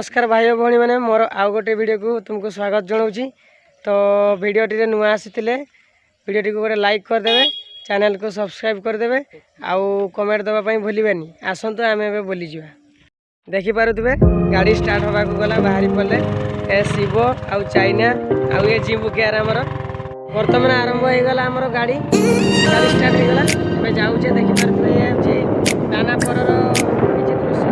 नमस्कार भाई भौणी मैंने मोर आउ गोटे वीडियो को तुमको स्वागत जनाऊँगी। तो वीडियोटी नुआ आसी वीडियोटी को गोटे लाइक करदे, चैनल को सब्सक्राइब करदे, आउ कमेंट देवाई भूलें। आसतु आम ए बोली जा देखिपे गाड़ी स्टार्ट होगा गला बाहरी पड़े ए शिव आउ चाइना आउ ये जिम्बू केयर आमर बर्तमान आरंभ हो गला आमर गाड़ी स्टार्ट हो गला। ए जाऊे देखिपे ये दानापुर किसी दृश्य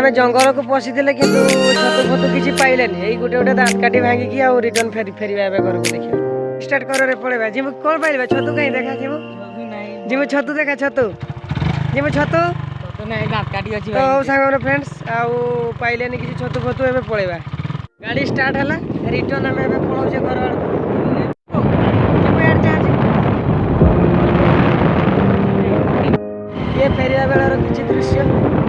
जंगल को पशि कि छतु फतु किसी पाइले गोटे गोटे दाँत काटी भांगिकी आउ रिटर्न फेर घर को देखिए स्टार्ट कर पड़े जिमु कौन पाइल छतु कहीं देखा जिमु जिमु छतु देखा छतु जिमु छतु तो सांग फ्रेंड्स आउ पाइले किसी छतु फतु एवं पलैबा गाड़ी स्टार्ट है रिटर्न आम ए पलाऊे घर ये फेरिया बेलार किसी दृश्य